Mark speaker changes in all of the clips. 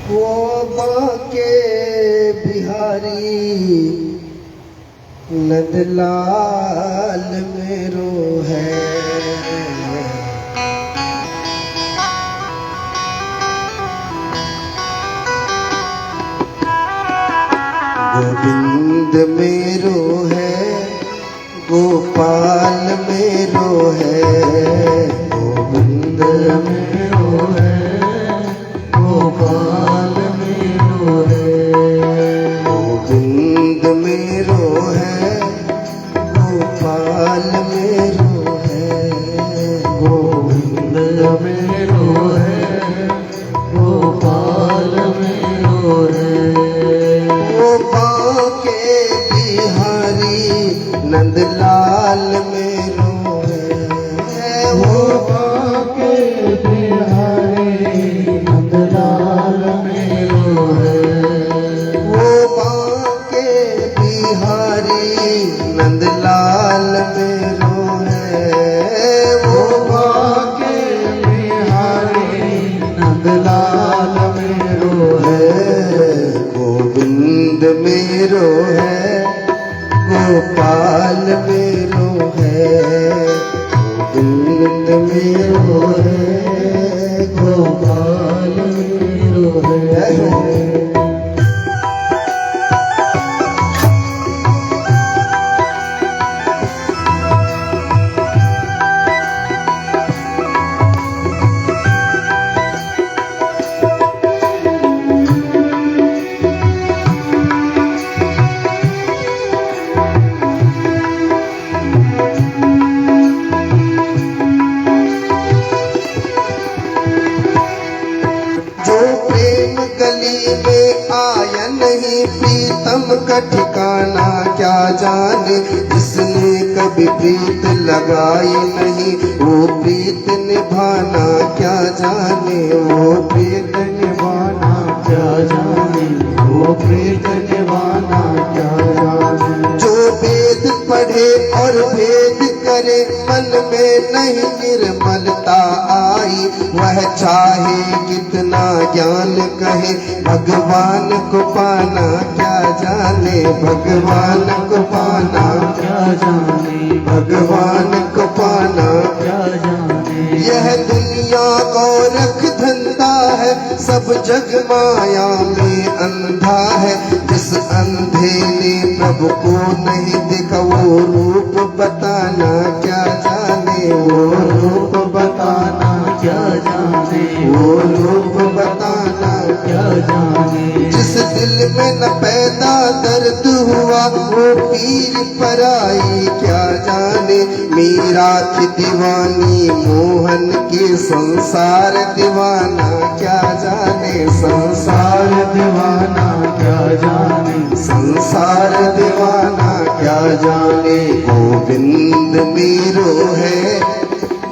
Speaker 1: वो बांके बिहारी नंदलाल मेरो है। गोविंद मेरो है, गोपाल मेरो है। गोविंद मेरो है, गोपाल मेरो है। गोविंद मेरो है, गोपाल मेरो है। गोविंद मेरो है, गोपाल मेरो है। वो बांके बिहारी नंदलाल मेरो है। वो बांके बिहारी नंदलाल मेरो है। वो बांके बिहारी नंदलाल मेरो है। वो बांके बिहारी नंदलाल मेरो है। गोविंद मेरो है, गोपाल मेरो है। गोविंद मेरो है, गोपाल मेरो है। गली में आया नहीं प्रीतम का ठिकाना क्या जाने। जिसने कभी प्रीत लगाई नहीं वो प्रीत निभाना क्या जाने। वो प्रीत निभाना क्या जाने। वो प्रीत निभाना क्या जाने। जो वेद पढ़े और भेद करे मन में नहीं निर्मलता आई। वह चाहे कितना ज्ञान कहे भगवान को पाना क्या जाने। भगवान को पाना क्या जाने। भगवान को पाना क्या जाने। यह दुनिया गोरख धंधा है, सब जग माया में अंधा है। जिस अंधे ने प्रभु को नहीं देखा वो रूप बताना क्या जाने। वो रूप बताना क्या जाने। वो रूप बताना क्या जाने। जिस दिल में न पैदा दर्द हुआ वो पीर पराई क्या जाने। मीरा की दीवानी मोहन के संसार दीवाना क्या जाने। संसार दीवाना क्या जाने। संसार दीवाना क्या जाने। गोविंद मेरो है,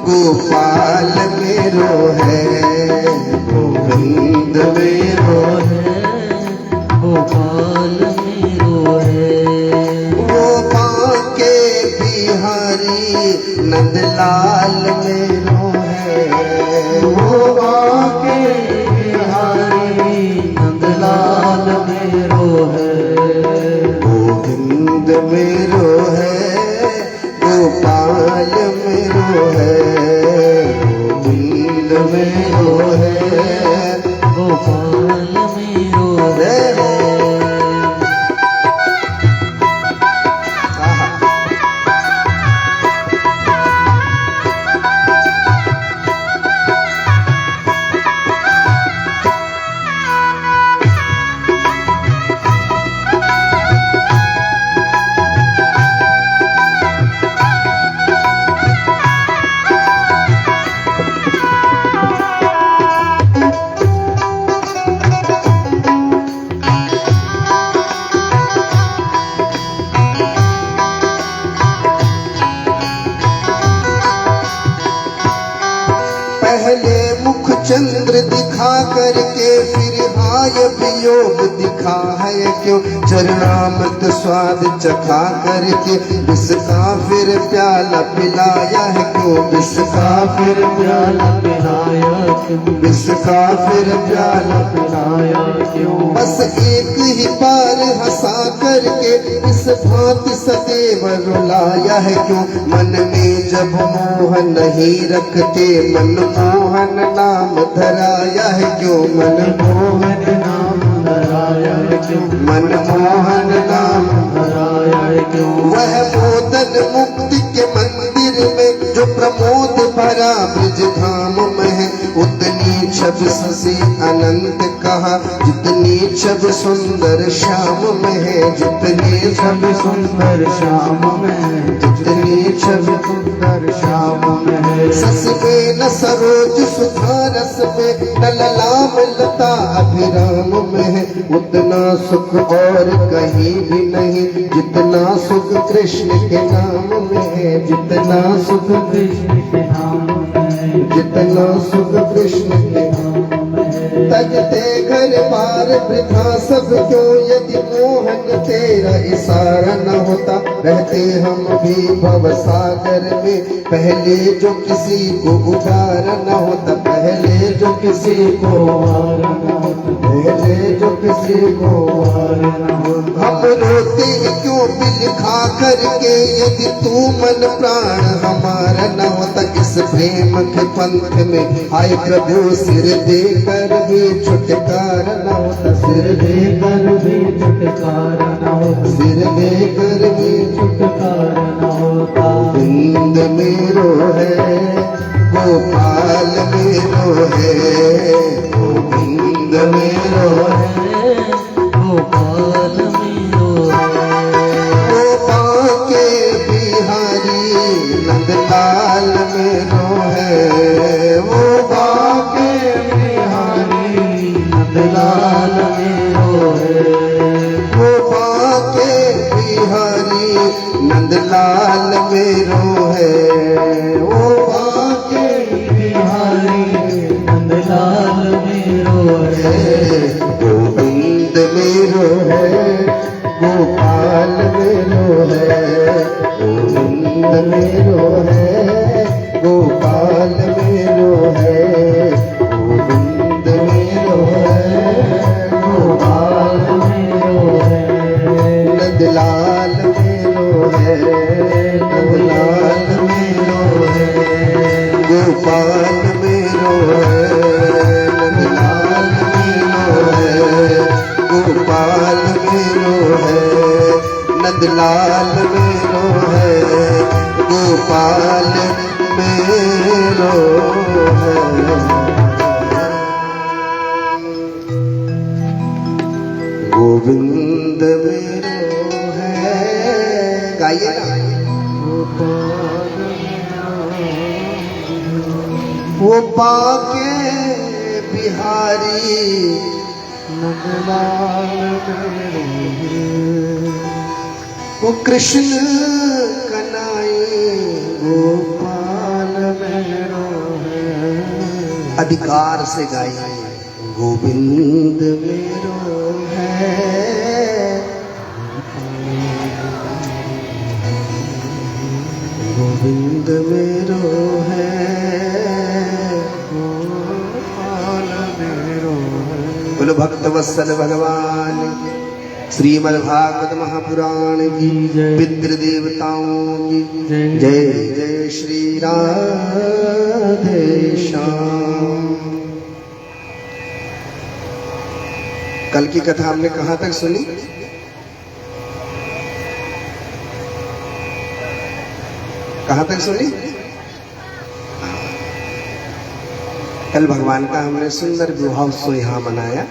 Speaker 1: गोपाल मेरो है। गोविंद मेरो है, गोपाल मेरो है। वो बांके बिहारी नंदलाल मेरो है। वो बांके बिहारी नंदलाल मेरो है। गोविंद मेरो है, गोपाल मेरो है। गोविंद मेरो है, गोपाल मेरो है। पहले मुख चंद्र दिखा करके फिर हाय वियोग दिखा है क्यों। चरणामृत स्वाद चखा करके विष का फिर प्याला पिलाया है क्यों। विष का फिर प्याला पिलाया क्यों। विष का फिर प्याला पिलाया क्यों। बस एक ही बार हंसा करके इस भांति सदैव रुलाया है क्यों। मन में जब मोह नहीं रखते मनमोहन नाम धराया है क्यों। मनमोहन नाम धराया है क्यों। मनमोहन नाम धराया है क्यों। वह मोदन मुक्ति के मंदिर में जो प्रमोद भरा ब्रज धाम में है। उतनी छब शशि अनंत कहा जितनी छब सुंदर श्याम में है। जितनी छब सुंदर श्याम में है। जितनी छब सुंदर श्याम में है। सस में न सरोज सुधा रस में न ललाम लता अभिराम में है। उतना सुख और कहीं भी नहीं जितना सुख कृष्ण के नाम में है। जितना सुख कृष्ण के नाम में है। जितना सुख कृष्ण के नाम में है। तजते घर बार वृथा सब क्यों यदि मोहन तेरा इशारा न होता रहते हम भी भव सागर में। पहले जो किसी को उबार न होता। पहले जो किसी को उबार न होता। पहले जो किसी को उबार न होता। हम रोते क्यों बिल खा करके यदि तू मन प्राण हमारा न होता। इस प्रेम के पंथ में आए प्रभु सिर देकर भी छुटकारा न होता। सिर देकर भी छुटकारा न होता। सिर देकर भी छुटकारा न होता। गोविंद मेरो है गोपाल मेरो है। गोविंद मेरो है गोपाल मेरो है। गोपा के बिहारी नंदलाल मेरो है। वो बाके बिहारी नंदलाल मेरो है। वो बाके बिहारी नंदलाल मेरो है। वो बाके बिहारी नंदलाल मेरो है। गोविंद मेरो है गोपाल मेरो है। गोविंद मेरो है गोपाल मेरो है। गोविंद मेरो है गोपाल मेरो है। नंदलाल मेरो है। नंदलाल मेरो है गोपाल मेरो है। नंदलाल मेरो है गोपाल मेरो है। नंदलाल मेरो है गोपाल मेरो है। गोविंद मेरो है। गाइए ना। वो बाके बिहारी नंदलाल मेरो है। वो कृष्ण कन्हैया गोपाल मेरो है। अधिकार से गाइए। गोविंद मेरो है गोविंद मेरो है गोपाल मेरो है। बोलो भक्त वत्सल भगवान श्रीमद् भागवत महापुराण की पितृ देवताओं की जय। जय श्री राधे श्याम। कल की कथा हमने कहाँ तक सुनी। कहाँ तक सुनी। कल भगवान का हमने सुंदर विवाह उत्सव यहाँ मनाया।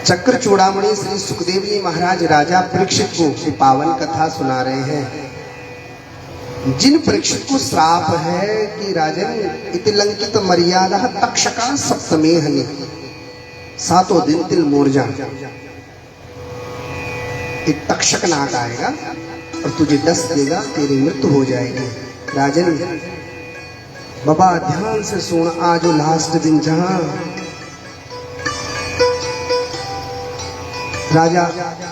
Speaker 1: चक्र चूड़ामणि श्री सुखदेव जी महाराज राजा परीक्षित को पावन कथा सुना रहे हैं। जिन परीक्षित को श्राप है कि राजन इति लंकित मर्यादा तक्षका सप्तमेहनि। सातों दिन तिल मोर्जा एक तक्षक नाग आएगा और तुझे 10 देगा, तेरी मृत्यु हो जाएगी। राजन बाबा ध्यान से सुन, आज वो लास्ट दिन जहां राजा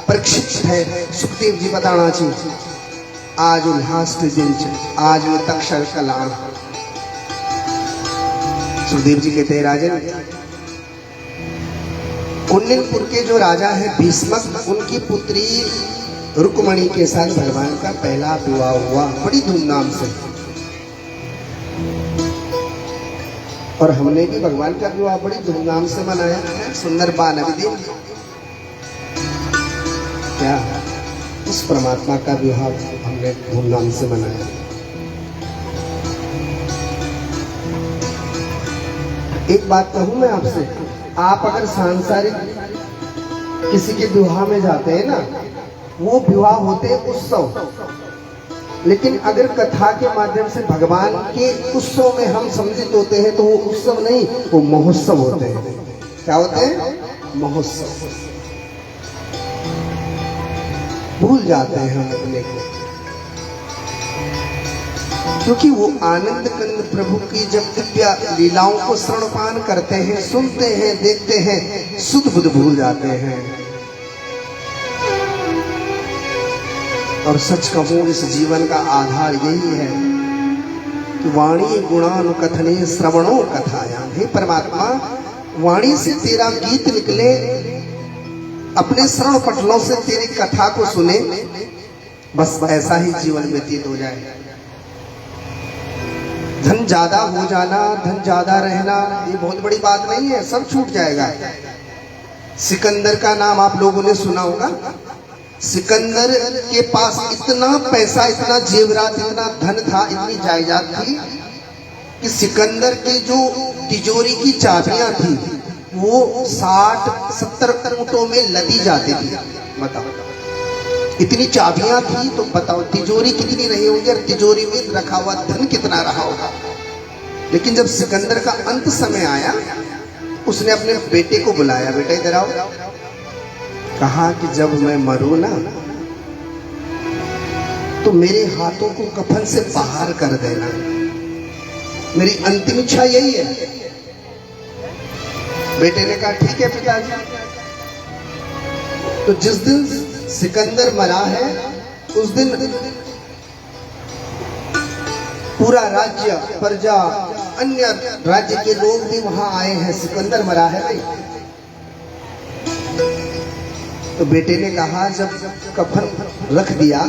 Speaker 1: परीक्षित है, सुखदेव जी बताना चाहिए, आज वो लास्ट दिन, आज वो तक्षक कलाण। सुखदेव जी कहते हैं राजन, कुंडनपुर के जो राजा है भीष्मक, उनकी पुत्री रुक्मणी के साथ भगवान का पहला विवाह हुआ बड़ी धूमधाम से, और हमने भी भगवान का विवाह बड़ी धूमधाम से मनाया। सुंदर बान अभी क्या उस परमात्मा का विवाह हमने धूमधाम से मनाया। एक बात कहूं मैं आपसे, आप अगर सांसारिक किसी के विवाह में जाते हैं ना, वो विवाह होते हैं उत्सव, लेकिन अगर कथा के माध्यम से भगवान के उत्सव में हम सम्मिलित होते हैं तो वो उत्सव नहीं, वो महोत्सव होते हैं। क्या होते हैं? महोत्सव। भूल जाते हैं हम अपने को, क्योंकि वो आनंद कंद प्रभु की जब दिव्य लीलाओं को श्रवणपान करते हैं, सुनते हैं, देखते हैं, सुध बुध भूल जाते हैं। और सच कहूं, इस जीवन का आधार यही है कि वाणी गुणानुकथने श्रवणों कथायां। हे परमात्मा, वाणी से तेरा गीत निकले, अपने श्रवण पटलों से तेरी कथा को सुने, बस ऐसा ही जीवन व्यतीत हो जाए। धन ज्यादा हो जाना, धन ज्यादा रहना, ये बहुत बड़ी बात नहीं है, सब छूट जाएगा। सिकंदर का नाम आप लोगों ने सुना होगा। सिकंदर के पास इतना पैसा, इतना जेवरात, इतना धन था, इतनी जायदाद थी कि सिकंदर के जो तिजोरी की चाबियां थी वो 60-70 ऊंटों में लदी जाती थी। बताओ, इतनी चाबियां थी तो बताओ तिजोरी कितनी रही होगी, और तिजोरी में रखा हुआ धन कितना रहा होगा। लेकिन जब सिकंदर का अंत समय आया, उसने अपने बेटे को बुलाया, बेटा इधर आओ। कहा कि जब मैं मरूं ना तो मेरे हाथों को कफन से बाहर कर देना, मेरी अंतिम इच्छा यही है। बेटे ने कहा ठीक है पिताजी। तो जिस दिन सिकंदर मरा है, उस दिन पूरा राज्य, प्रजा, अन्य राज्य के लोग भी वहां आए हैं। सिकंदर मरा है भाई। तो बेटे ने कहा, जब कफन रख दिया,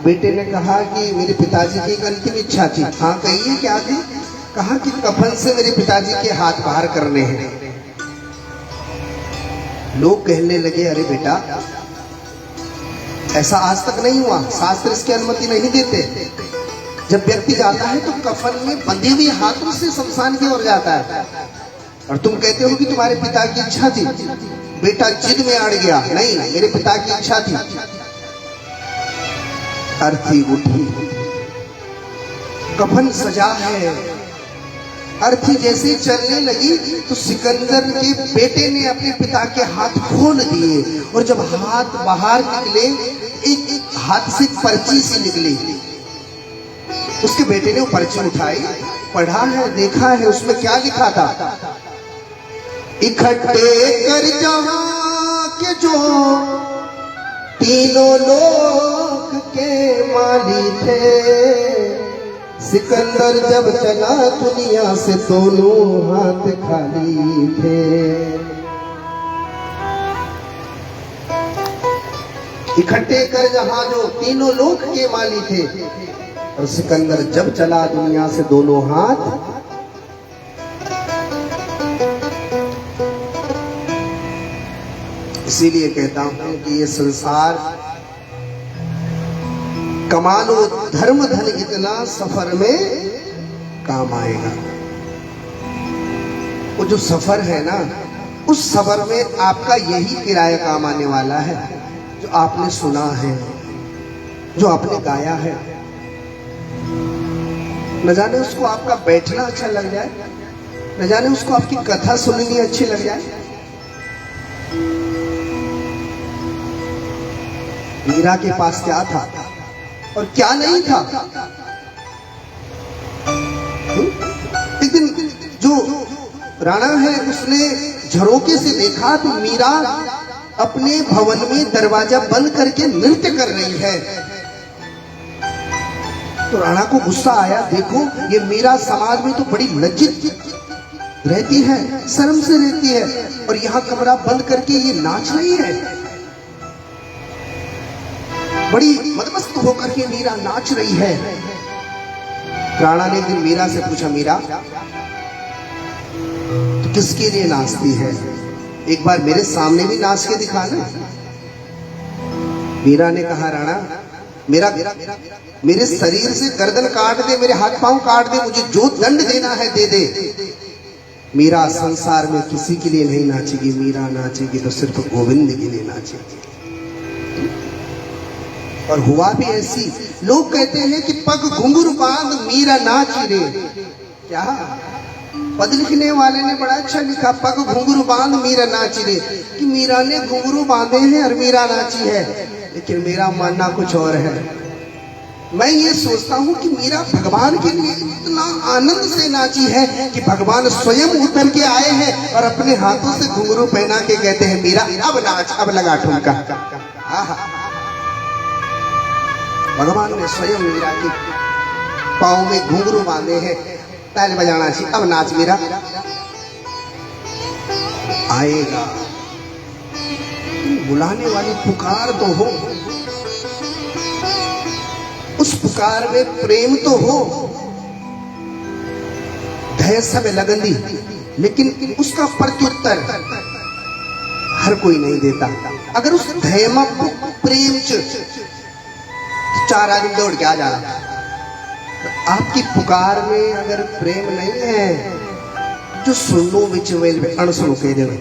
Speaker 1: बेटे ने कहा कि मेरे पिताजी की एक अंतिम इच्छा थी। हाँ कहिए, क्या थी? कहा कि कफन से मेरे पिताजी के हाथ बाहर करने हैं। लोग कहने लगे, अरे बेटा ऐसा आज तक नहीं हुआ, शास्त्र इसकी अनुमति नहीं देते। जब व्यक्ति जाता है तो कफन में बंधे हुए हाथों से शमशान की ओर जाता है, और तुम कहते हो कि तुम्हारे पिता की इच्छा थी। बेटा जिद में अड़ गया, नहीं मेरे पिता की इच्छा थी। अर्थी उठी, कफन सजा है। अर्थी जैसे चलने लगी तो सिकंदर के बेटे ने अपने पिता के हाथ खोल दिए, और जब हाथ बाहर निकले, एक हाथ से पर्ची सी निकली। उसके बेटे ने वो पर्ची उठाई, पढ़ा है, देखा है, उसमें क्या लिखा था? इकट्ठे कर जहां के जो तीनों लोक के माली थे, सिकंदर जब चला दुनिया से दोनों हाथ खाली थे। इकट्ठे कर जहां जो तीनों लोक के माली थे, और सिकंदर जब चला दुनिया से दोनों हाथ। इसीलिए कहता हूं कि ये संसार कमा लो धर्म धन इतना, सफर में काम आएगा। वो जो सफर है ना, उस सफर में आपका यही किराया काम आने वाला है, जो आपने सुना है, जो आपने गाया है। न जाने उसको आपका बैठना अच्छा लग जाए, न जाने उसको आपकी कथा सुननी अच्छी लग जाए। मीरा के पास क्या था और क्या नहीं था? एक दिन जो राणा है उसने झरोके से देखा तो मीरा अपने भवन में दरवाजा बंद करके नृत्य कर रही है। तो राणा को गुस्सा आया, देखो ये मीरा समाज में तो बड़ी लज्जित रहती है, शर्म से रहती है, और यहाँ कमरा बंद करके ये नाच रही है। बड़ी मदमस्त होकर के मीरा नाच रही है। राणा ने फिर मीरा से पूछा, मीरा तो किसके लिए नाचती है? एक बार मेरे सामने भी नाच के दिखा ना। मीरा ने कहा, राणा मेरे शरीर से गर्दन काट दे, मेरे हाथ पांव काट दे, मुझे जो दंड देना है दे दे। मीरा संसार में किसी के लिए नहीं नाचेगी, मीरा नाचेगी तो सिर्फ गोविंद के लिए नाचेगी। और हुआ भी ऐसी। लोग कहते हैं कि पग घुंघरू बांध मीरा नाची रे। क्या पद लिखने वाले ने बड़ा अच्छा लिखा, पग घुंघरू बांध मीरा नाची रे, कि मीरा ने घुंघरू बांधे हैं और मीरा नाची है। लेकिन मेरा मानना कुछ और है। मैं ये सोचता हूँ कि मीरा भगवान के लिए इतना आनंद से नाची है कि भगवान स्वयं उतर के आए हैं और अपने हाथों से घुंघरू पहना के कहते हैं, मीरा अब नाच, अब लगा ठुमका। भगवान ने स्वयं मीरा के पाँव में घुंघरू बांधे हैं, ताली बजाना चाहिए, अब नाच मीरा। आएगा बुलाने वाली पुकार तो हो, उस पुकार में प्रेम तो हो। धैर्य सब लगंदी, लेकिन उसका प्रत्युत्तर हर कोई नहीं देता। अगर उस धैर्य प्रेम च 4 आदमी दौड़ के आ जाना। तो आपकी पुकार में अगर प्रेम नहीं है, जो सुनो विच वेल में अणसुनो कह देवे।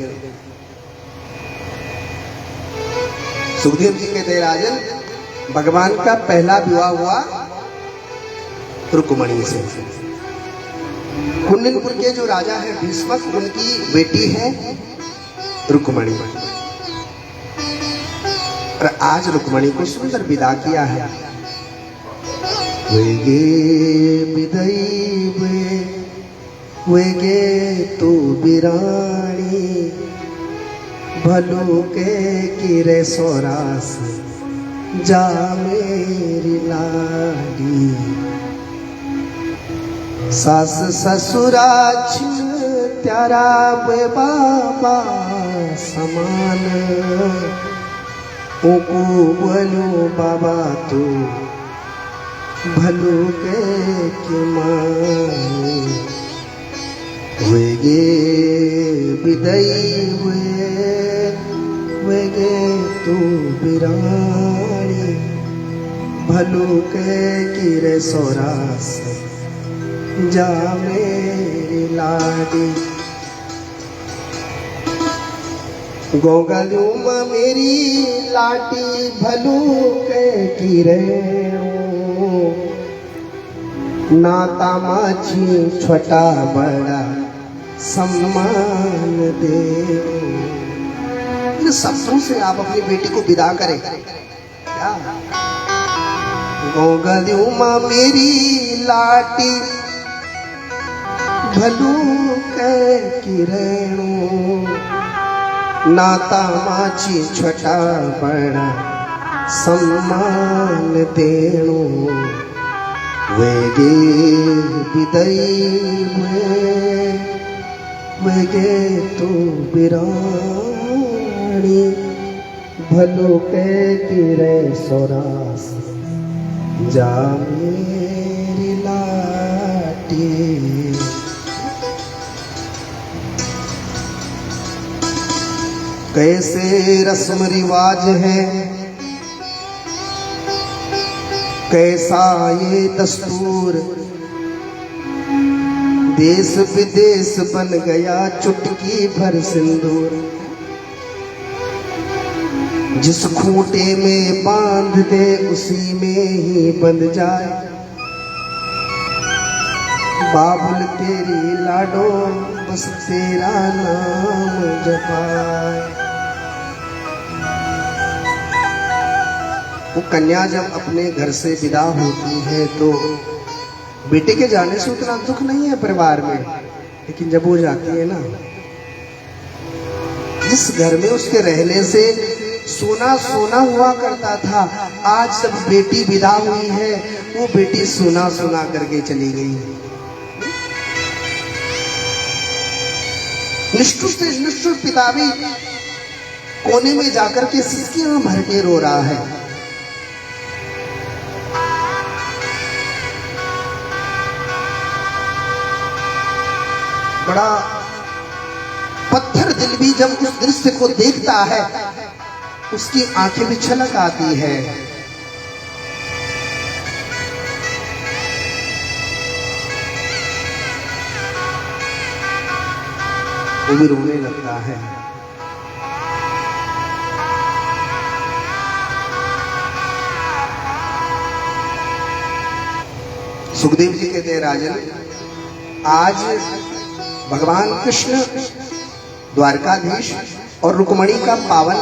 Speaker 1: सुखदेव जी कहते हैं, राजन भगवान का पहला विवाह हुआ रुक्मणी से। कुंडनपुर के जो राजा है भीष्मक, उनकी बेटी है रुक्मणी। और आज रुक्मणी को सुंदर विदा किया है। वेगे विदई वेगे तू बिरानी, भलो के किरे सोरास जा मेरी लाडी। सास ससुरा त्यारा वे बाबा समान, ओको बोलो बाबा तू भलो के मानी। वेगे विदई वेगे तू बिरानी, भलो के किरे सोरास जा मेरी लाडी। गोगलू मेरी लाटी भलो के किरे, नाता माझी छोटा बड़ा सम्मान दे। इन शब्दों से आप अपनी बेटी को विदा करें। क्या गोगलू मेरी लाटी भलू के किरणो, नाता माझी छोटा बड़ा सम्मान देणो। वेगे विदई वेगे तू बिरानी, भलो के किरे सोरास जा मेरी लाटी। कैसे रस्म रिवाज है, कैसा ये दस्तूर, देश विदेश बन गया चुटकी भर सिंदूर। जिस खूंटे में बांध दे उसी में ही बंध जाए, बाबुल तेरी लाडो बस तेरा नाम जपाए। वो कन्या जब अपने घर से विदा होती है तो बेटे के जाने से उतना दुख नहीं है परिवार में, लेकिन जब वो जाती है ना, जिस घर में उसके रहने से सोना सोना हुआ करता था, आज जब बेटी विदा हुई है, वो बेटी सोना सोना करके चली गई। निष्ठुर से निष्ठुर पिता भी कोने में जाकर के सिसकियां भर के रो रहा है। बड़ा पत्थर दिल भी जब उस दृश्य को देखता है, उसकी आंखें भी छलक आती है। वो भी रोने लगता है। सुखदेव जी कहते हैं, राजन, आज भगवान कृष्ण द्वारकाधीश और रुक्मणी का पावन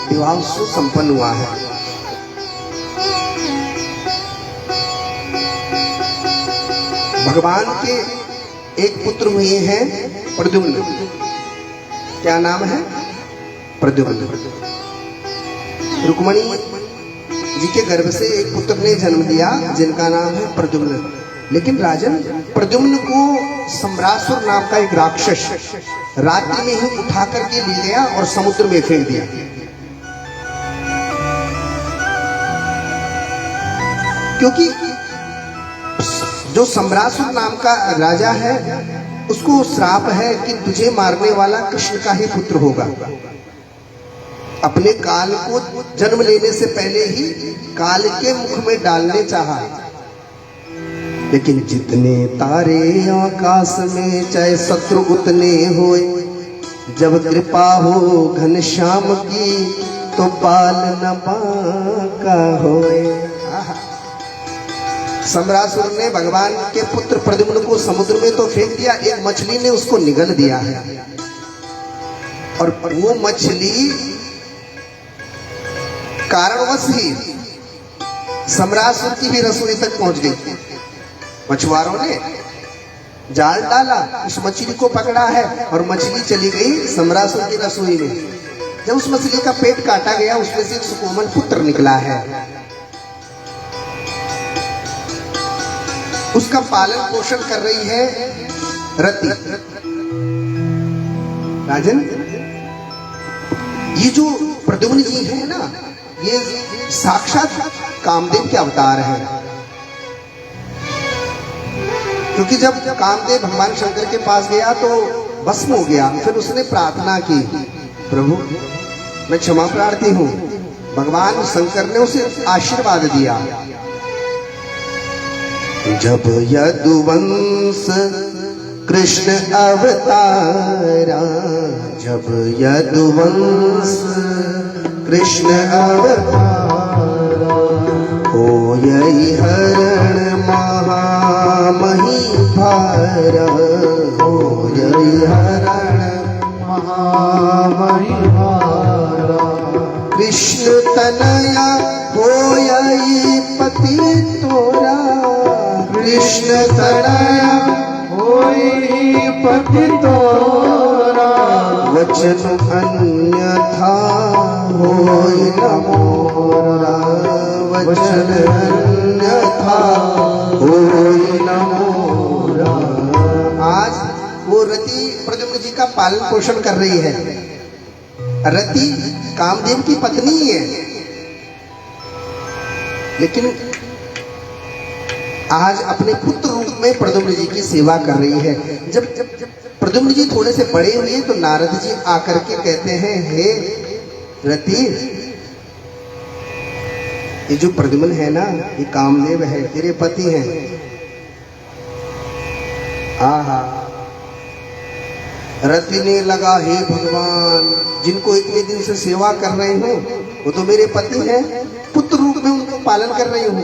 Speaker 1: विवाह उत्सव संपन्न हुआ है। भगवान के एक पुत्र हुए हैं प्रद्युम्न। क्या नाम है? प्रद्युम्न। रुक्मणी जी के गर्भ से एक पुत्र ने जन्म दिया जिनका नाम है प्रद्युम्न। लेकिन राजन, प्रद्युम्न को सम्रासुर नाम का एक राक्षस रात्रि में ही उठा करके ले गया और समुद्र में फेंक दिया। क्योंकि जो सम्रासुर नाम का राजा है, उसको श्राप है कि तुझे मारने वाला कृष्ण का ही पुत्र होगा। अपने काल को जन्म लेने से पहले ही काल के मुख में डालने चाहा, लेकिन जितने तारे आकाश में चाहे शत्रु उतने होए, जब कृपा हो घनश्याम की तो बाल न बांका होए। सम्रासुर ने भगवान के पुत्र प्रद्युम्न को समुद्र में तो फेंक दिया, एक मछली ने उसको निगल दिया है, और वो मछली कारणवश ही सम्रासुर की भी रसोई तक पहुंच गई। मछुआरों ने जाल डाला, उस मछली को पकड़ा है और मछली चली गई सम्रासुर की रसोई में। जब उस मछली का पेट काटा गया, उसमें से एक सुकोमल पुत्र निकला है। उसका पालन पोषण कर रही है रति। राजन, ये जो प्रद्युम्न जी है ना, ये साक्षात कामदेव के अवतार है। क्योंकि जब कामदेव भगवान शंकर के पास गया तो भस्म हो गया, फिर उसने प्रार्थना की, प्रभु मैं क्षमा प्रार्थी हूं। भगवान शंकर ने उसे आशीर्वाद दिया। जब यदुवंश कृष्ण अवतारा, जब यदुवंश कृष्ण अवतारा, हो यही हरण महामही भारा, हो यही हरण महामही भारा। कृष्ण तनया हो यही पति तोरा, कृष्ण तनया होई पति तोरा, वचन अन्यथा होई न मोरा, वचन अन्यथा होई न मोरा। आज वो रति प्रद्युम्न जी का पालन पोषण कर रही है। रति कामदेव की पत्नी है, लेकिन आज अपने पुत्र रूप में प्रद्युम्न जी की सेवा कर रही है। जब प्रद्युम्न जी थोड़े से बड़े हुए तो नारद जी आकर के कहते हैं, हे रति, ये जो प्रद्युम्न है ना, ये कामदेव है, तेरे पति हैं। आहा, रति ने लगा, हे भगवान, जिनको इतने दिन से सेवा कर रहे हो वो तो मेरे पति हैं, पुत्र रूप में उनको पालन कर रही हूँ,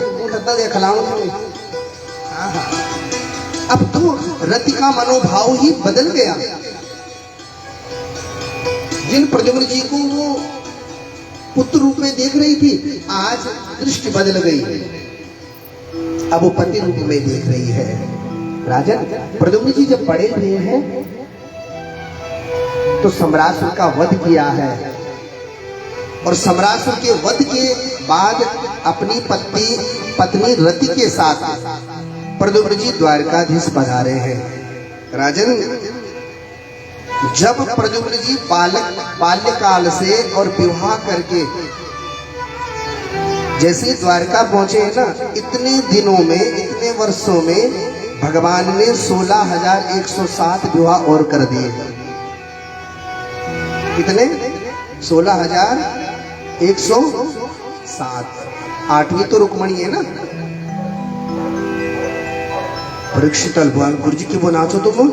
Speaker 1: अब तो रति का मनोभाव ही बदल गया। जिन प्रद्युम्न जी को वो पुत्र रूप में देख रही थी, आज दृष्टि बदल गई। अब वो पति रूप में देख रही है। राजन, प्रद्युम्न जी जब बड़े हुए हैं तो सम्रासुर का वध किया है, और सम्रासुर के वध के बाद अपनी पत्नी रति के साथ प्रद्युम्न जी द्वारकाधीश पधारे हैं। राजन, जब प्रद्युम्न जी बाल्यकाल से और विवाह करके जैसे द्वारका पहुंचे हैं ना, इतने दिनों में, इतने वर्षों में भगवान ने 16,107 विवाह और कर दिए। कितने? 16,107। 8वीं तो रुक्मणी है ना। परीक्षित भगवान गुरु जी की वो नाचो तुम।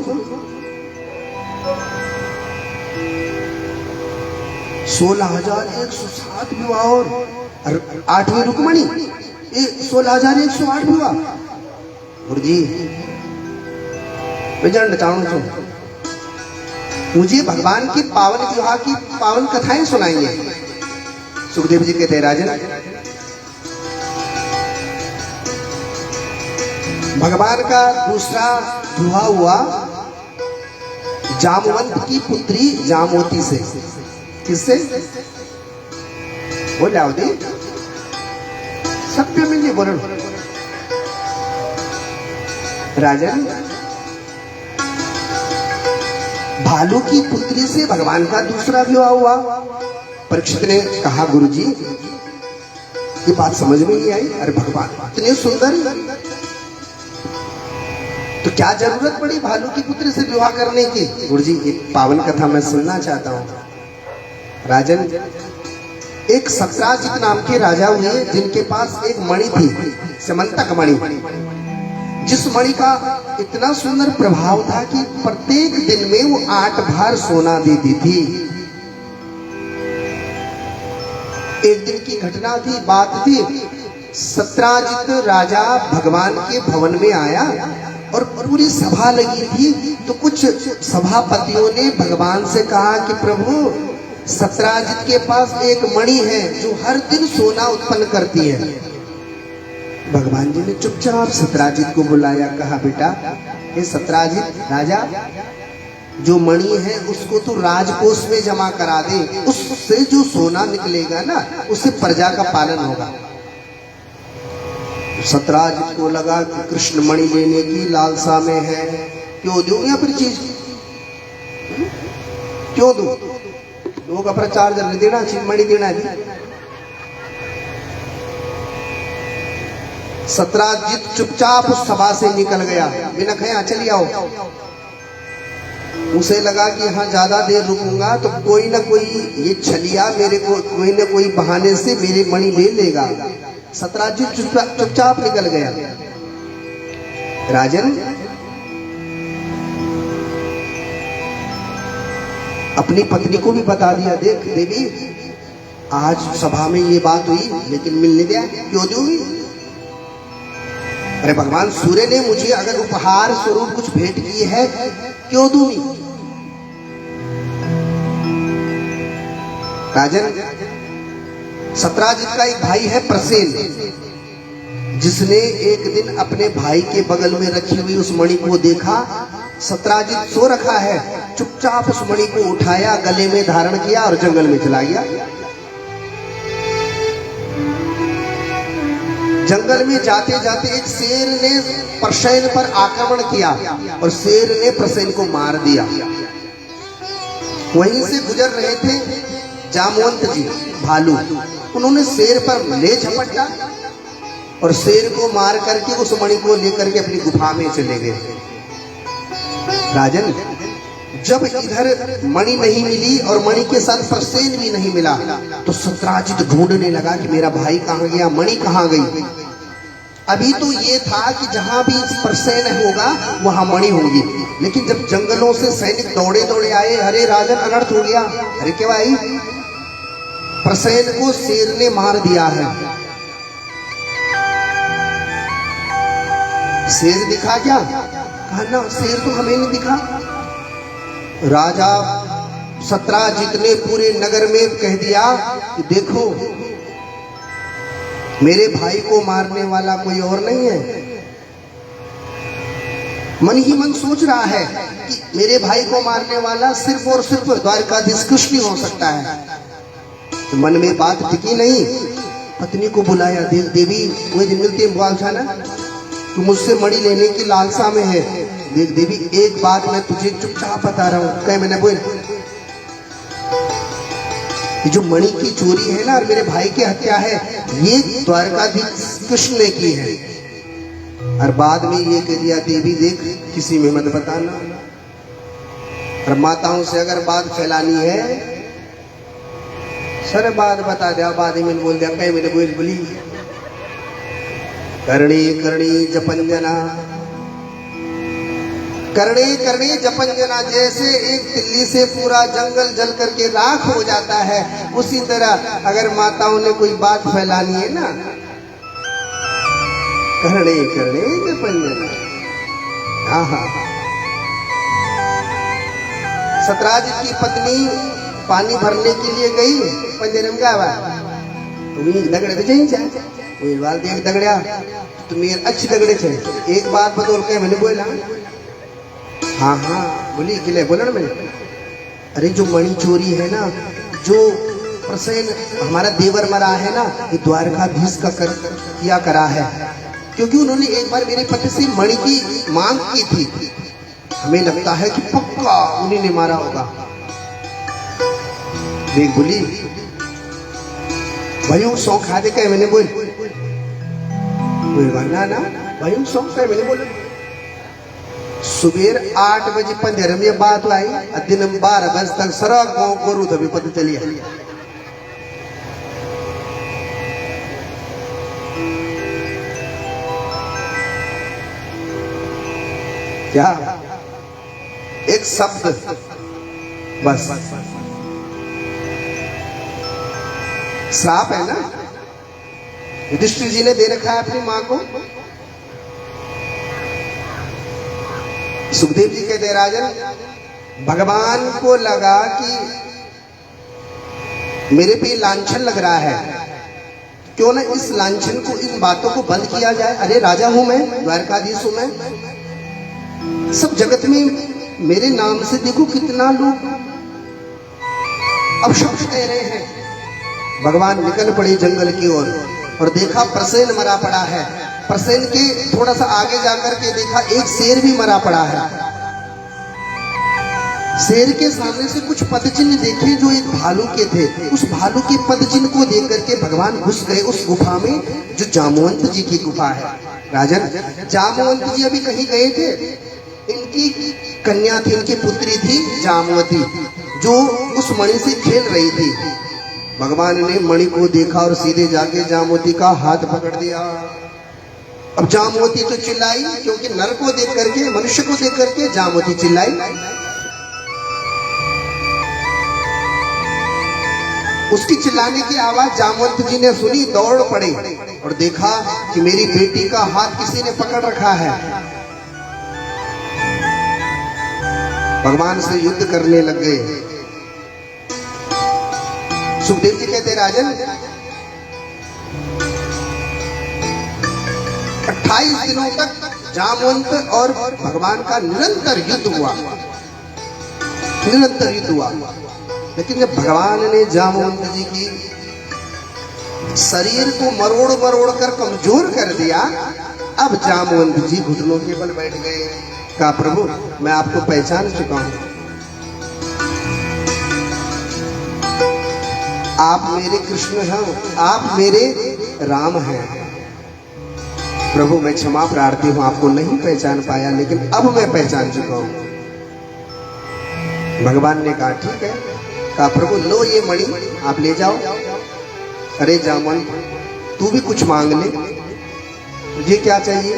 Speaker 1: 16,107 विवाह और 8वीं रुक्मणी, 16,108 विवाह। गुरु जी मुझे भगवान की पावन विवाह की पावन कथाएं सुनाइए। सुखदेव जी कहते हैं, राजन, भगवान का दूसरा विवाह हुआ जामवंत की पुत्री जामवती से। किससे? बोल जाओ दी सत्य में बोलो। राजन, भालू की पुत्री से भगवान का दूसरा विवाह हुआ। परीक्षित ने कहा, गुरु जी ये बात समझ में नहीं आई। अरे भगवान इतने सुंदर, तो क्या जरूरत पड़ी भालू की पुत्री से विवाह करने की? गुरु जी एक पावन कथा मैं सुनना चाहता हूँ। राजन, एक सत्राजित नाम के राजा हुए जिनके पास एक मणि थी, समंतक मणि, जिस मणि का इतना सुंदर प्रभाव था कि प्रत्येक दिन में वो 8 भार सोना देती थी। एक दिन की घटना थी, बात थी, सत्राजित राजा भगवान के भवन में आया और पूरी सभा लगी थी। तो कुछ सभापतियों ने भगवान से कहा कि प्रभु, सत्राजित के पास एक मणि है जो हर दिन सोना उत्पन्न करती है। भगवान जी ने चुपचाप सत्राजित को बुलाया, कहा बेटा, ये सत्राजित राजा, जो मणि है उसको तो राजकोष में जमा करा दे, उससे जो सोना निकलेगा ना उससे प्रजा का पालन होगा। सत्राजित को लगा कि कृष्ण मणि लेने की लालसा में है, क्यों दूं या फिर चीज क्यों दूं? लोग अपना चार्जर नहीं देना, मणि देना जी। सत्राजित चुपचाप उस सभा से निकल गया, बिना कहे चलिए आओ। उसे लगा कि यहाँ ज्यादा देर रुकूंगा तो कोई ना कोई ये छलिया मेरे को कोई ना कोई बहाने से मेरी मणि ले लेगा। सत्राजित चुपचाप निकल गया। राजन, अपनी पत्नी को भी बता दिया, देख देवी, आज सभा में ये बात हुई लेकिन मिलने दिया, क्यों दूंगी? अरे भगवान सूर्य ने मुझे अगर उपहार स्वरूप कुछ भेंट की है, क्यों दूंगी? राजन, सत्राजित का एक भाई है प्रसेन, जिसने एक दिन अपने भाई के बगल में रखी हुई उस मणि को देखा। सत्राजित सो रखा है, चुपचाप उस मणि को उठाया, गले में धारण किया और जंगल में चला गया। जंगल में जाते जाते एक शेर ने प्रसेन पर आक्रमण किया और शेर ने प्रसेन को मार दिया। वहीं से गुजर रहे थे जामवंत जी भालू, उन्होंने शेर पर ले झपटा और शेर को मार करके उस मणि को लेकर के अपनी गुफा में चले गए। राजन, जब इधर मणि नहीं मिली और मणि के साथ प्रसेन भी नहीं मिला तो सत्राजित ढूंढने लगा कि मेरा भाई कहाँ गया, मणि कहाँ गई। अभी तो ये था कि जहां भी प्रसेन होगा वहां मणि होगी, लेकिन जब जंगलों से सैनिक दौड़े दौड़े आए, अरे राजन अनर्थ हो गया। अरे क्या भाई, प्रसेन को शेर ने मार दिया है। शेर दिखा क्या? कहा ना, शेर तो हमें नहीं दिखा। राजा सत्राजित ने पूरे नगर में कह दिया कि देखो, मेरे भाई को मारने वाला कोई और नहीं है, मन ही मन सोच रहा है कि मेरे भाई को मारने वाला सिर्फ और सिर्फ द्वारकाधीश कृष्ण हो सकता है। तो मन में बात टिकी नहीं, पत्नी को बुलाया। देवी वही दिन मिलती है ना, तू मुझसे मणि लेने की लालसा में है। देख देवी, एक बात मैं तुझे चुपचाप बता रहा हूँ। कह मैंने बोल, ये जो मणि की चोरी है ना और मेरे भाई की हत्या है, ये द्वारकाधीश कृष्ण ने की है। और बाद में ये कह दिया, देवी देख, किसी में मत बताना, और माताओं से अगर बात फैलानी है सर बात बता दिया। बाद में बोल दिया, कहीं मैंने बोली करणी करणी जपंजना, करणी करणी जपंजना। जैसे एक तिल्ली से पूरा जंगल जल करके राख हो जाता है, उसी तरह अगर माताओं ने कोई बात फैलानी है ना, करणी करणी जपंजना। हाँ, सतराजित की पत्नी पानी भरने के लिए गई, पंजरम का दगड़े तो चाहिए देख दगड़िया, तुम्हें अच्छी दगड़े थे। एक बात बदल के मैंने बोला, हाँ बोली कि बोला ना मैंने, अरे जो मणि चोरी है ना, जो प्रसेन हमारा देवर मरा है ना, ये द्वारकाधीश का किया करा है। क्योंकि उन्होंने एक बार मेरे पति से मणि की मांग की थी। हमें लगता है कि पक्का उन्हीं ने मारा होगा। देख बोली, भाई सौ खा दे कहे मैंने बोल ना भाई सौ कहे मैंने बोला। सुबह 8 बजे पंजरम ये बात आई, दिन 12 बजे तक सरा गाँव गोरू तभी पता चलिए। क्या एक शब्द बस, श्राप है ना, युधिष्ठिर जी ने दे रखा है अपनी मां को। सुखदेव जी कहते राजन, भगवान को लगा कि मेरे पे लांछन लग रहा है, क्यों ना इस लांछन को, इन बातों को बंद किया जाए। अरे राजा हूं मैं, द्वारकाधीश हूं मैं, सब जगत में मेरे नाम से देखो कितना लोग अब शब्द कह रहे हैं। भगवान निकल पड़े जंगल की ओर और देखा प्रसेन मरा पड़ा है। प्रसेन के थोड़ा सा आगे जाकर के देखा एक शेर भी मरा पड़ा है। शेर के सामने से कुछ पदचिन्ह देखे जो एक भालू के थे। उस भालू के पदचिन्ह को देख करके भगवान घुस गए उस गुफा में, जो जामवंत जी की गुफा है। राजन, जामवंत जी अभी कहीं गए थे, इनकी कन्या थी, इनकी पुत्री थी जामवती, जो उस मणि से खेल रही थी। भगवान ने मणि को देखा और सीधे जाके जामवती का हाथ पकड़ दिया। अब जामवती तो चिल्लाई, क्योंकि नर को देख करके, मनुष्य को देख करके जामवती चिल्लाई। उसकी चिल्लाने की आवाज जामवंत जी ने सुनी, दौड़ पड़े और देखा कि मेरी बेटी का हाथ किसी ने पकड़ रखा है। भगवान से युद्ध करने लग गए। सुखदेव जी कहते राजन, 28 दिनों तक जामवंत और भगवान का निरंतर युद्ध हुआ, निरंतर युद्ध हुआ। लेकिन जब भगवान ने जामवंत जी की शरीर को मरोड़ मरोड़ कर कमजोर कर दिया, अब जामवंत जी घुटनों के बल बैठ गए। कहा प्रभु, मैं आपको पहचान चुका हूं, आप मेरे कृष्ण हैं, आप मेरे राम हैं। प्रभु मैं क्षमा प्रार्थी हूं, आपको नहीं पहचान पाया, लेकिन अब मैं पहचान चुका हूं। भगवान ने कहा ठीक है। कहा प्रभु लो ये मणि आप ले जाओ। अरे जामवंत, तू भी कुछ मांग ले, तुझे क्या चाहिए?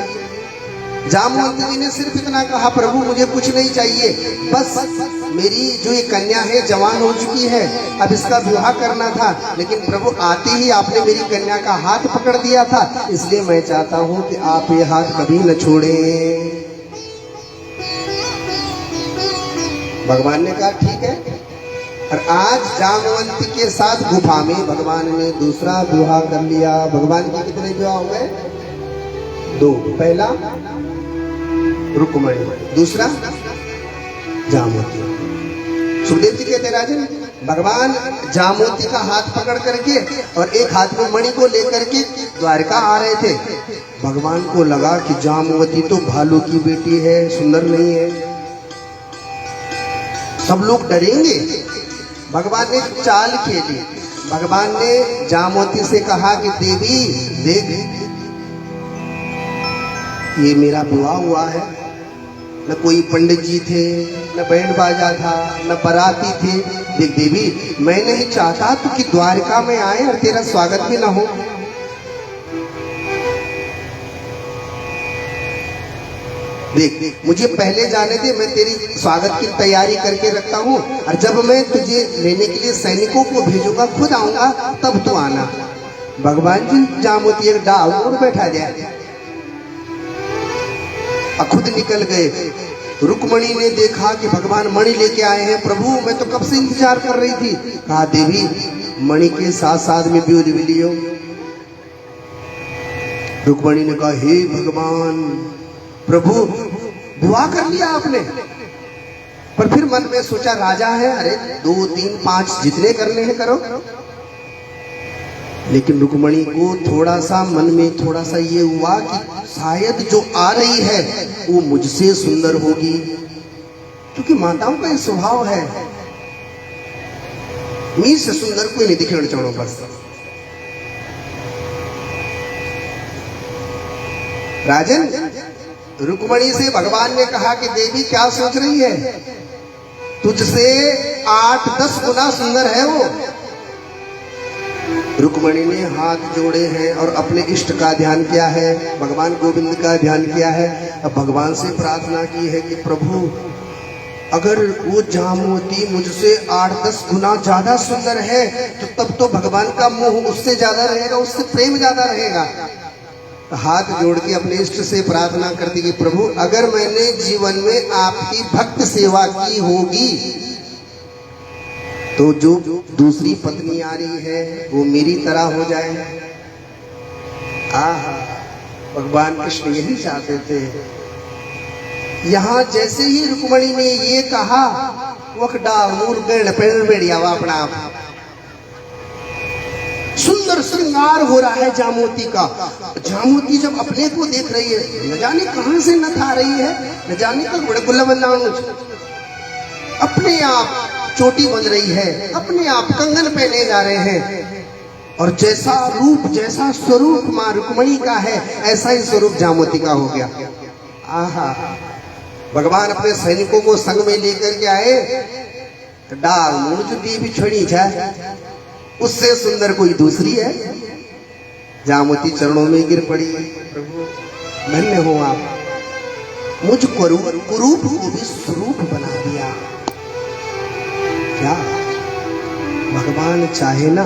Speaker 1: जामवंत जी ने सिर्फ इतना कहा, प्रभु मुझे कुछ नहीं चाहिए, बस मेरी जो ये कन्या है जवान हो चुकी है, अब इसका विवाह करना था। लेकिन प्रभु आते ही आपने मेरी कन्या का हाथ पकड़ दिया था, इसलिए मैं चाहता हूं कि आप ये हाथ कभी न छोड़ें। भगवान ने कहा ठीक है। और आज जामवंत के साथ गुफा में भगवान ने दूसरा विवाह कर लिया। भगवान के कितने विवाह हो गए? 2। पहला रुक्मणी, दूसरा जामवती। सुखदेव जी कहते राजन, भगवान जामवती का हाथ पकड़ करके और एक हाथ में मणि को लेकर के द्वारका आ रहे थे। भगवान को लगा कि जामवती तो भालू की बेटी है, सुंदर नहीं है, सब लोग डरेंगे। भगवान ने चाल खेली। भगवान ने जामवती से कहा कि देवी देख, ये मेरा विवाह हुआ है, न कोई पंडित जी थे, न बैंड बाजा था, न बाराती थे। देख देवी, मैं नहीं चाहता तो कि द्वारका में आए और तेरा स्वागत भी न हो। देख मुझे पहले जाने दे, मैं तेरी स्वागत की तैयारी करके रखता हूँ, और जब मैं तुझे लेने के लिए सैनिकों को भेजूंगा, खुद आऊंगा, तब तू आना। भगवान जी जामवती एक डाल और बैठा जाए, खुद निकल गए। रुक्मणी ने देखा कि भगवान मणि लेके आए हैं। प्रभु मैं तो कब से इंतजार कर रही थी। कहा देवी, मणि के साथ साथ में भी लियो। रुक्मणी ने कहा हे भगवान, प्रभु विवाह कर लिया आपने। पर फिर मन में सोचा राजा है, अरे 2, 3, 5 जितने करने हैं करो। लेकिन रुक्मणी को थोड़ा सा मन में थोड़ा सा ये हुआ कि शायद जो आ रही है वो मुझसे सुंदर होगी, क्योंकि माताओं का ये स्वभाव है, मी से सुंदर कोई नहीं दिखना चाहो बस। राजन, रुक्मणी से भगवान ने कहा कि देवी क्या सोच रही है, तुझसे 8-10 गुना सुंदर है वो। रुक्मणी ने हाथ जोड़े हैं और अपने इष्ट का ध्यान किया है, भगवान गोविंद का ध्यान किया है। अब भगवान से प्रार्थना की है कि प्रभु अगर वो जामवती मुझसे 8-10 गुना ज्यादा सुंदर है तो तब तो भगवान का मोह उससे ज्यादा रहेगा, उससे प्रेम ज्यादा रहेगा। हाथ जोड़ के अपने इष्ट से प्रार्थना करती कि प्रभु अगर मैंने जीवन में आपकी भक्त सेवा की होगी तो जो दूसरी पत्नी आ रही है वो मेरी तरह हो जाए। आहा, भगवान कृष्ण यही चाहते थे। यहाँ जैसे ही रुक्मणी ने ये कहा, वकड़ा मूर गण पेड़ बेड़िया अपना आप सुंदर श्रृंगार हो रहा है जामवती का। जामवती जब अपने को देख रही है, न जाने कहां से नथ आ रही है, न जाने कब बड़े गुल्ला बंदा अपने आप चोटी बन रही है, अपने आप कंगन पहने जा रहे हैं। और जैसा रूप जैसा स्वरूप मां रुक्मणी का है, ऐसा ही स्वरूप जामवती का हो गया। आहा, भगवान अपने सैनिकों को संग में लेकर के आए, डाल मूर्ति दी भी छोड़ी जाए, उससे सुंदर कोई दूसरी है। जामवती चरणों में गिर पड़ी, प्रभु धन्य हो आप, मुझ कुरूप को भी स्वरूप बना दिया। क्या भगवान चाहे ना,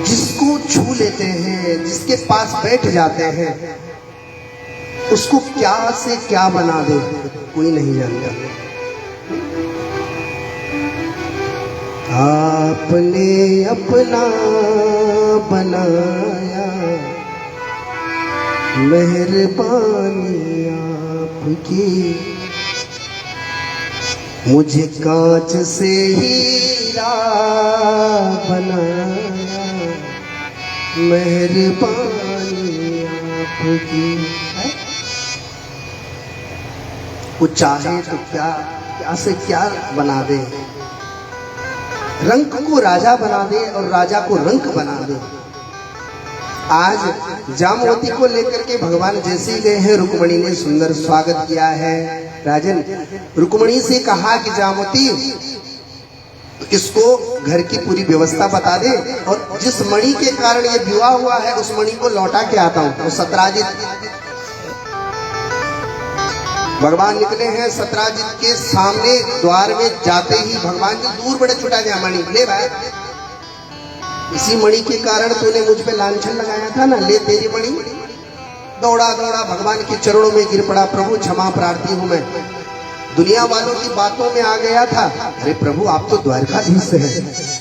Speaker 1: जिसको छू लेते हैं, जिसके पास बैठ जाते हैं, उसको क्या से क्या बना दे कोई नहीं जानता। आपने अपना बनाया, मेहरबानी आपकी, मुझे कांच से हीरा बनाया, मेहरबानी आपकी। वो चाहे तो क्या से क्या बना दे, रंक को राजा बना दे और राजा को रंक बना दे। आज जामवती को लेकर के भगवान जैसे ही गए हैं, रुक्मणी ने सुंदर स्वागत किया है। राजन, रुक्मणी से कहा कि जामवती इसको घर की पूरी व्यवस्था बता दे, और जिस मणि के कारण ये विवाह हुआ है उस मणि को लौटा के आता हूं। तो सत्राजित भगवान निकले हैं, सत्राजित के सामने द्वार में जाते ही भगवान जी दूर बड़े छुटा गया मणि, ले भाई, इसी मणि के कारण तूने मुझ पे लांछन लगाया था ना, ले तेरी मणि। दौड़ा दौड़ा भगवान के चरणों में गिर पड़ा, प्रभु क्षमा प्रार्थी हूं मैं, दुनिया वालों की बातों में आ गया था। अरे प्रभु आप तो द्वारकाधीश हैं,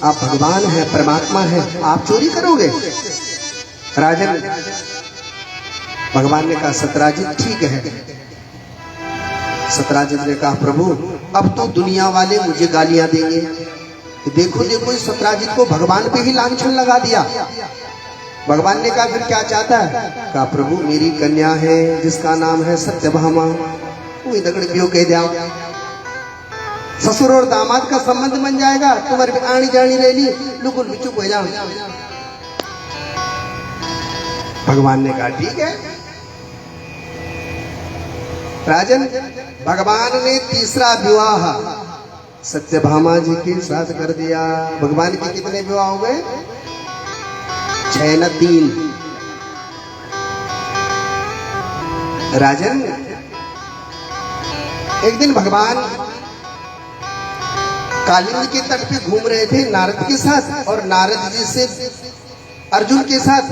Speaker 1: आप भगवान हैं, परमात्मा हैं, आप चोरी करोगे? राजन भगवान ने कहा सतराजित ठीक है। सतराजित ने कहा प्रभु अब तो दुनिया वाले मुझे गालियां देंगे कि देखो देखो इस सतराजित को भगवान पे ही लांछन लगा दिया। भगवान ने कहा फिर क्या चाहता है? कहा प्रभु मेरी कन्या है जिसका नाम है सत्यभामा, वो दगड़ क्यों कह दिया, ससुर और दामाद का संबंध बन जाएगा, तुम्हारी आनी जानी रही लुकुल चुप हो जाओ। भगवान ने कहा ठीक है। राजन भगवान ने तीसरा विवाह सत्यभामा जी के साथ कर दिया। भगवान के कितने विवाह हो गए? 6 न 3। राजन एक दिन भगवान कालिंदी के तट पे घूम रहे थे नारद के साथ, और नारद जी से अर्जुन के साथ,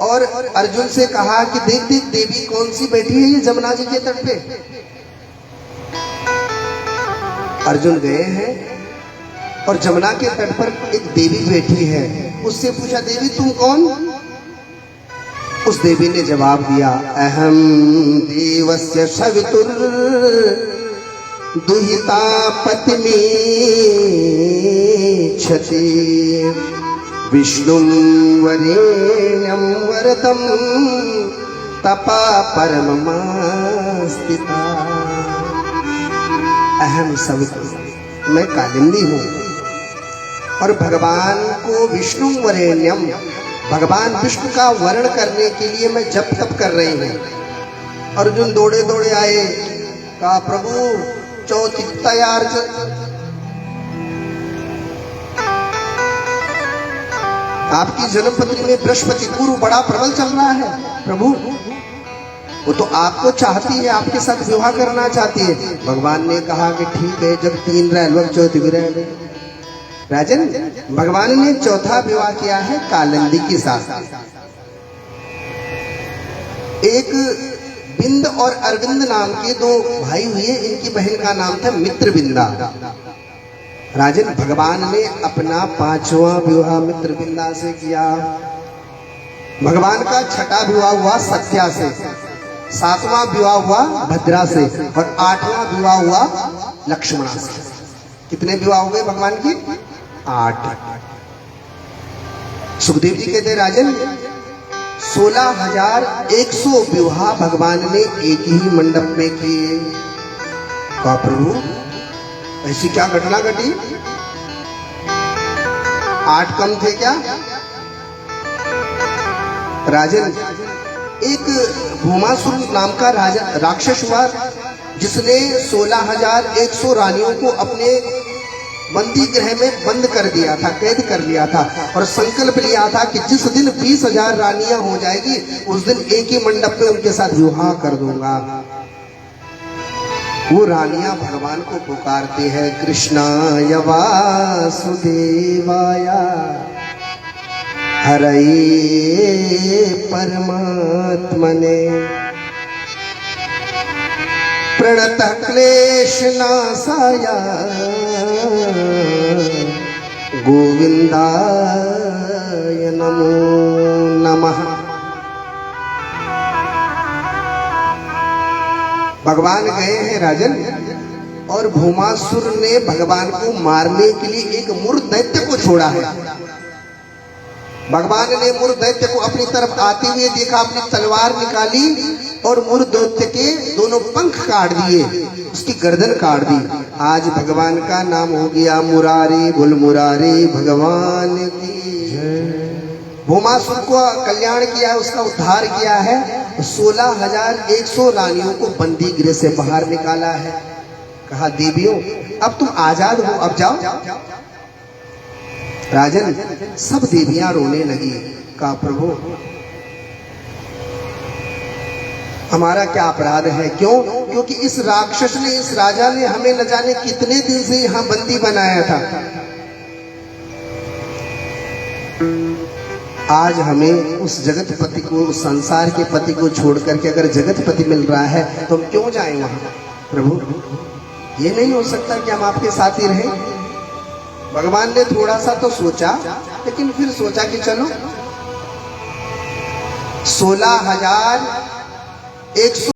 Speaker 1: और अर्जुन से कहा कि देख देख देवी कौन सी बैठी है ये जमुना जी के तट पे। अर्जुन गए हैं और जमुना के तट पर एक देवी बैठी है। उससे पूछा देवी तुम कौन? उस देवी ने जवाब दिया अहम देवस्य सवितुर दुहिता पत्नी क्षति विष्णुं वरेण्यं वरदं तपा परममास्तिता। अहम सवितुर, मैं कालिंदी हूँ और भगवान को विष्णु वरेण्यम, भगवान विष्णु का वर्ण करने के लिए मैं जप तप कर रही हूँ। अर्जुन दौड़े दौड़े आए, कहा प्रभु चौथी तैयार। आपकी जन्मपत्री में बृहस्पति गुरु बड़ा प्रबल चल रहा है प्रभु, वो तो आपको चाहती है, आपके साथ विवाह करना चाहती है। भगवान ने कहा कि ठीक है जब 3 रह लो चौथी भी रह लो। राजन भगवान ने चौथा विवाह किया है कालिंदी के साथ। एक बिंद और अरविंद नाम के 2 भाई हुए, इनकी बहन का नाम था मित्रविंदा। राजन भगवान ने अपना 5वां विवाह मित्रविंदा से किया। भगवान का 6ठा विवाह हुआ सत्या से, 7वां विवाह हुआ भद्रा से, और 8वां विवाह हुआ लक्ष्मणा से। कितने विवाह हुए भगवान की? 8। सुखदेव जी कहते राजन 16,100 विवाह भगवान ने एक ही मंडप में किए। कहा प्रभु ऐसी क्या घटना घटी? 8 कम थे क्या? राजन एक भूमासुर नाम का राजा राक्षस हुआ जिसने 16,100 रानियों को अपने बंदी गृह में बंद कर दिया था, कैद कर लिया था, और संकल्प लिया था कि जिस दिन 20,000 रानियां हो जाएगी उस दिन एक ही मंडप पे उनके साथ विवाह कर दूंगा। वो रानियां भगवान को पुकारते हैं कृष्णाय वासुदेवाय हरये परमात्मने प्रणतः क्लेशनाशाय गोविंदाय नमो नमः। भगवान गए हैं राजन, और भूमासुर ने भगवान को मारने के लिए एक मूर दैत्य को छोड़ा है। भगवान ने मूर दैत्य को अपनी तरफ आते हुए देखा, अपनी तलवार निकाली और मूर दैत्य के दोनों पंख काट दिए, उसकी गर्दन काट दी। आज भगवान का नाम हो गया मुरारी, बोल मुरारी भगवान की। भूमासुर को कल्याण किया है, उसका उद्धार किया है, 16,100 रानियों को बंदी गृह से बाहर निकाला है। कहा देवियों अब तुम आजाद हो, अब जाओ। राजन सब देवियां रोने लगी। कहा प्रभु हमारा क्या अपराध है? क्यों? क्योंकि इस राक्षस ने, इस राजा ने हमें न जाने कितने दिन से यहाँ बंदी बनाया था। आज हमें उस जगतपति को, उस संसार के पति को छोड़ करके अगर जगतपति मिल रहा है तो हम क्यों जाएं वहां? प्रभु ये नहीं हो सकता कि हम आपके साथ ही रहें। भगवान ने थोड़ा सा तो सोचा, लेकिन फिर सोचा कि चलो 16,000 एक